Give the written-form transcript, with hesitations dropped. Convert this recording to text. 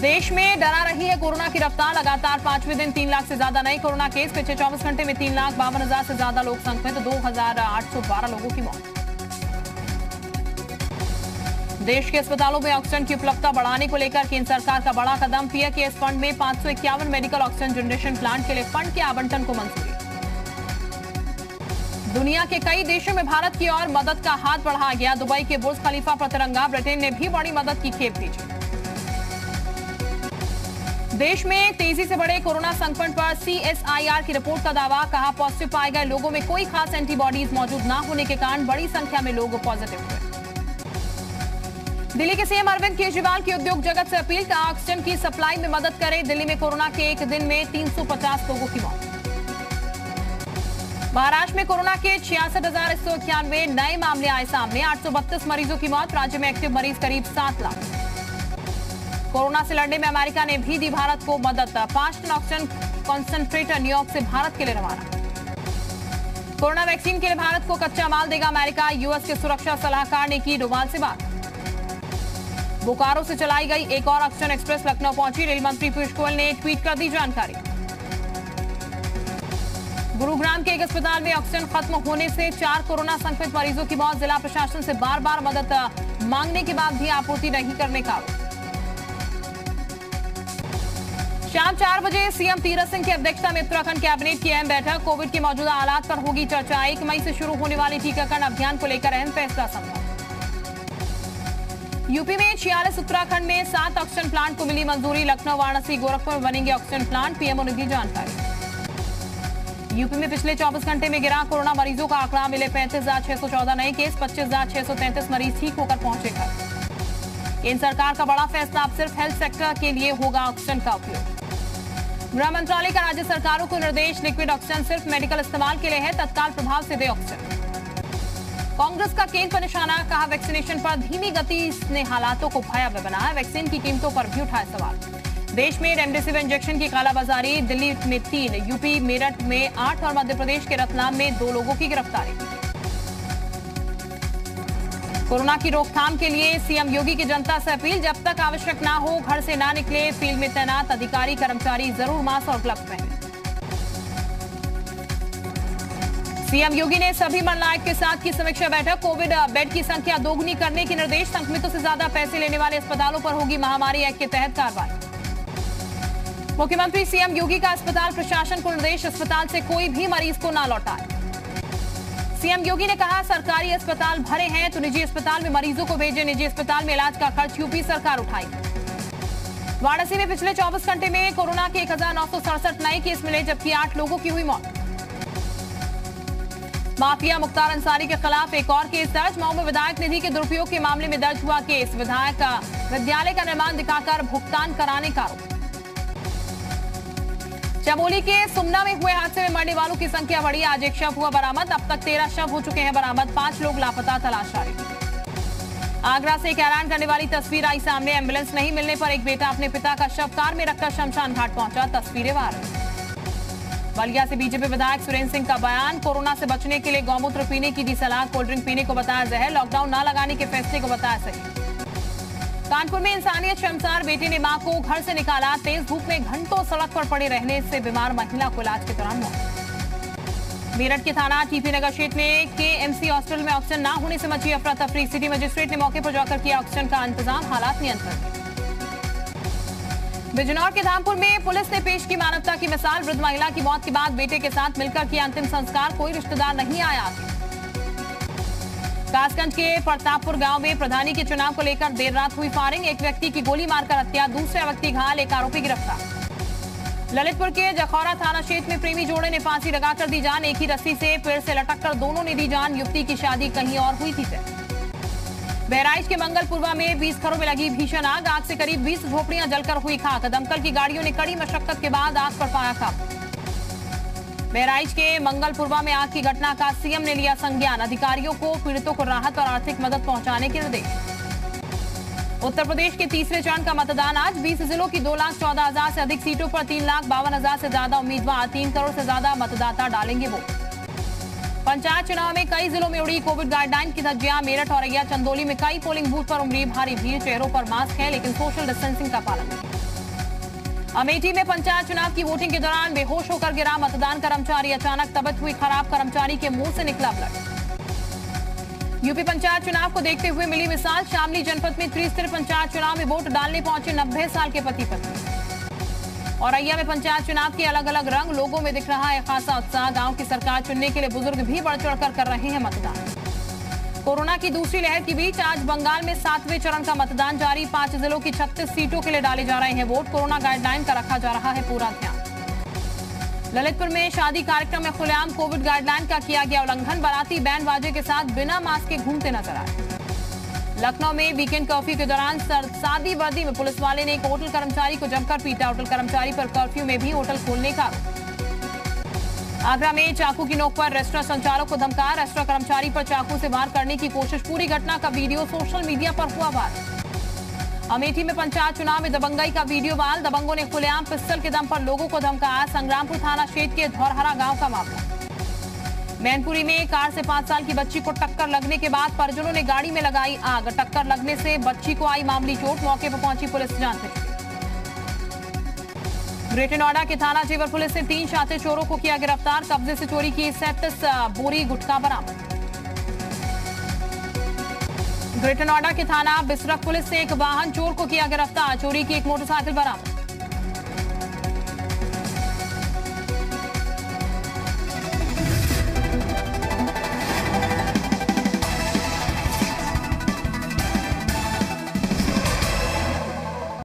देश में डरा रही है कोरोना की रफ्तार। लगातार 5वें दिन 3 लाख से ज्यादा नए कोरोना केस। पिछले 24 घंटे में 3,52,000 से ज्यादा लोग संक्रमित, 2,812 लोगों की मौत। देश के अस्पतालों में ऑक्सीजन की उपलब्धता बढ़ाने को लेकर केंद्र सरकार का बड़ा कदम। पीएकेएस फंड में 551 मेडिकल ऑक्सीजन जनरेशन प्लांट के लिए फंड के आवंटन को मंजूरी। दुनिया के कई देशों में भारत की ओर मदद का हाथ बढ़ाया गया। दुबई के बुर्ज खलीफा पर तिरंगा। ब्रिटेन ने भी बड़ी मदद की खेप भेजी। देश में तेजी से बढ़े कोरोना संक्रमण पर सीएसआईआर की रिपोर्ट का दावा। कहा, पॉजिटिव पाए गए लोगों में कोई खास एंटीबॉडीज मौजूद न होने के कारण बड़ी संख्या में लोग पॉजिटिव हुए। दिल्ली के सीएम अरविंद केजरीवाल की उद्योग जगत से अपील। का ऑक्सीजन की सप्लाई में मदद करें। दिल्ली में कोरोना के एक दिन में 350 लोगों की मौत। महाराष्ट्र में कोरोना के 66,191 नए मामले आए सामने। 832 मरीजों की मौत। राज्य में एक्टिव मरीज करीब 7 लाख। कोरोना से लड़ने में अमेरिका ने भी दी भारत को मदद। 5 टन ऑक्सीजन कॉन्सेंट्रेटर न्यूयॉर्क से भारत के लिए रवाना। कोरोना वैक्सीन के लिए भारत को कच्चा माल देगा अमेरिका। यूएस के सुरक्षा सलाहकार ने की डोभाल से बात। बोकारो से चलाई गई एक और ऑक्सीजन एक्सप्रेस लखनऊ पहुंची। रेल मंत्री पीयूष गोयल ने ट्वीट कर दी जानकारी। गुरुग्राम के एक अस्पताल में ऑक्सीजन खत्म होने से 4 कोरोना संक्रमित मरीजों की मौत। जिला प्रशासन से बार बार मदद मांगने के बाद भी आपूर्ति नहीं करने का आरोप। शाम 4 बजे सीएम तीरथ सिंह की अध्यक्षता में उत्तराखंड कैबिनेट की अहम बैठक। कोविड के मौजूदा हालात पर होगी चर्चा। 1 मई से शुरू होने वाले टीकाकरण अभियान को लेकर अहम फैसला संभव। यूपी में 46, उत्तराखंड में 7 ऑक्सीजन प्लांट को मिली मंजूरी। लखनऊ, वाराणसी, गोरखपुर में बनेंगे ऑक्सीजन प्लांट। पीएमओ ने दी जानकारी। यूपी में पिछले 24 घंटे में गिरा कोरोना मरीजों का आंकड़ा। मिले 35,614 नए केस। 25,633 मरीज ठीक होकर पहुंचे घर। केंद्र सरकार का बड़ा फैसला। अब सिर्फ हेल्थ सेक्टर के लिए होगा ऑक्सीजन का उपयोग। गृह मंत्रालय का राज्य सरकारों को निर्देश। लिक्विड ऑक्सीजन सिर्फ मेडिकल इस्तेमाल के लिए है। तत्काल प्रभाव से दे ऑक्सीजन। कांग्रेस का केंद्र पर निशाना। कहा, वैक्सीनेशन पर धीमी गति ने हालातों को भयावह बनाया। वैक्सीन की कीमतों पर भी उठाए सवाल। देश में रेमडेसिविर इंजेक्शन की कालाबाजारी। दिल्ली में 3, यूपी मेरठ में 8 और मध्य प्रदेश के रतलाम में 2 लोगों की गिरफ्तारी। कोरोना की रोकथाम के लिए सीएम योगी की जनता से अपील। जब तक आवश्यक ना हो घर से ना निकले। फील्ड में तैनात अधिकारी कर्मचारी जरूर मास्क और ग्लव्स पहने। सीएम योगी ने सभी मनलायक के साथ की समीक्षा बैठक। कोविड बेड की संख्या दोगुनी करने के निर्देश। संक्रमितों से ज्यादा पैसे लेने वाले अस्पतालों पर होगी महामारी एक्ट के तहत कार्रवाई। मुख्यमंत्री सीएम योगी का अस्पताल प्रशासन को निर्देश। अस्पताल से कोई भी मरीज को ना लौटाए। सीएम योगी ने कहा, सरकारी अस्पताल भरे हैं तो निजी अस्पताल में मरीजों को भेजें। निजी अस्पताल में इलाज का खर्च यूपी सरकार उठाएगी। वाराणसी में पिछले 24 घंटे में कोरोना के 1,967 नए केस मिले, जबकि 8 लोगों की हुई मौत। माफिया मुख्तार अंसारी के खिलाफ एक और केस दर्ज। मऊ में विधायक निधि के दुरुपयोग के मामले में दर्ज हुआ केस। विधायक का विद्यालय का निर्माण दिखाकर भुगतान कराने का आरोप। चमोली के सुमना में हुए हादसे में मरने वालों की संख्या बढ़ी। आज एक शव हुआ बरामद। अब तक 13 शव हो चुके हैं बरामद। 5 लोग लापता, तलाश जारी। आगरा से एक हैरान करने वाली तस्वीर आई सामने। एम्बुलेंस नहीं मिलने पर एक बेटा अपने पिता का शव कार में रखकर शमशान घाट पहुंचा। तस्वीरें वायरल। बलिया से बीजेपी विधायक सुरेंद्र सिंह का बयान। कोरोना से बचने के लिए गौमूत्र पीने की दी सलाह। कोल्ड ड्रिंक पीने को बताया जहर। लॉकडाउन न लगाने के फैसले को बताया सही। कानपुर में इंसानियत शर्मसार बेटे ने मां को घर से निकाला। तेज धूप में घंटों सड़क पर पड़े रहने से बीमार महिला को इलाज के दौरान मौत। मेरठ के थाना टीपी नगर क्षेत्र में केएमसी हॉस्पिटल में ऑक्सीजन न होने से मची अफरा तफरी। सिटी मजिस्ट्रेट ने मौके पर जाकर किया ऑक्सीजन का इंतजाम। हालात नियंत्रण में। बिजनौर के धामपुर में पुलिस ने पेश की मानवता की मिसाल। वृद्ध महिला की मौत के बाद बेटे के साथ मिलकर किया अंतिम संस्कार। कोई रिश्तेदार नहीं आया। कासगंज के प्रतापपुर गांव में प्रधानी के चुनाव को लेकर देर रात हुई फायरिंग। एक व्यक्ति की गोली मारकर हत्या, दूसरा व्यक्ति घायल, एक आरोपी गिरफ्तार। ललितपुर के जखौरा थाना क्षेत्र में प्रेमी जोड़े ने फांसी लगाकर दी जान। एक ही रस्सी से पेड़ से लटककर दोनों ने दी जान। युवती की शादी कहीं और हुई थी। बहराइच के मंगलपुरवा में 20 घरों में लगी भीषण आग। आग से करीब 20 झोपड़ियां जलकर हुई खाक। दमकल की गाड़ियों ने कड़ी मशक्कत के बाद आग पर पाया काबू। बहराइच के मंगलपुरवा में आग की घटना का सीएम ने लिया संज्ञान। अधिकारियों को पीड़ितों को राहत और आर्थिक मदद पहुंचाने के निर्देश। उत्तर प्रदेश के तीसरे चरण का मतदान आज। 20 जिलों की 2,14,000 से अधिक सीटों पर 3,52,000 से ज्यादा उम्मीदवार। 3 करोड़ से ज्यादा मतदाता डालेंगे वोट। पंचायत चुनाव में कई जिलों में उड़ी कोविड गाइडलाइन की धज्जियां। मेरठ, औरैया, चंदौली में कई पोलिंग बूथ पर उमड़ी भारी भीड़। चेहरों पर मास्क है लेकिन सोशल डिस्टेंसिंग का पालन नहीं। अमेठी में पंचायत चुनाव की वोटिंग के दौरान बेहोश होकर गिरा मतदान कर्मचारी, अचानक तबीयत हुई खराब, कर्मचारी के मुंह से निकला ब्लड। यूपी पंचायत चुनाव को देखते हुए मिली मिसाल, शामली जनपद में त्रिस्तरीय पंचायत चुनाव में वोट डालने पहुंचे 90 साल के पति पत्नी। औरैया में पंचायत चुनाव के अलग अलग रंग, लोगों में दिख रहा है खासा उत्साह। गांव की सरकार चुनने के लिए बुजुर्ग भी बढ़ चढ़कर कर रहे हैं मतदान। कोरोना की दूसरी लहर के बीच आज बंगाल में 7वें चरण का मतदान जारी, 5 जिलों की 36 सीटों के लिए डाले जा रहे हैं वोट। कोरोना गाइडलाइन का रखा जा रहा है पूरा ध्यान। ललितपुर में शादी कार्यक्रम में खुलेआम कोविड गाइडलाइन का किया गया उल्लंघन, बाराती बैंड बाजे के साथ बिना मास्क के घूमते नजर आए। लखनऊ में वीकेंड कर्फ्यू के दौरान सादी वर्दी में पुलिस वाले ने एक होटल कर्मचारी को जमकर पीटा, होटल कर्मचारी पर कर्फ्यू में भी होटल खोलने का आरोप। आगरा में चाकू की नोक पर रेस्टोरेंट संचालक को धमका, रेस्टोरेंट कर्मचारी पर चाकू से वार करने की कोशिश, पूरी घटना का वीडियो सोशल मीडिया पर हुआ वायरल। अमेठी में पंचायत चुनाव में दबंगई का वीडियो वायरल, दबंगों ने खुलेआम पिस्टल के दम पर लोगों को धमकाया। संग्रामपुर थाना क्षेत्र के धौरहरा गांव का मामला। मैनपुरी में कार से 5 साल की बच्ची को टक्कर लगने के बाद परिजनों ने गाड़ी में लगाई आग, टक्कर लगने से बच्ची को आई मामूली चोट, मौके पर पहुंची पुलिस जांच में। ग्रेटर नोएडा के थाना जेवर पुलिस ने 3 शातिर चोरों को किया गिरफ्तार, कब्जे से चोरी की 37 बोरी गुटखा बरामद। ग्रेटर नोएडा के थाना बिसरख पुलिस ने एक वाहन चोर को किया गिरफ्तार, चोरी की एक मोटरसाइकिल बरामद।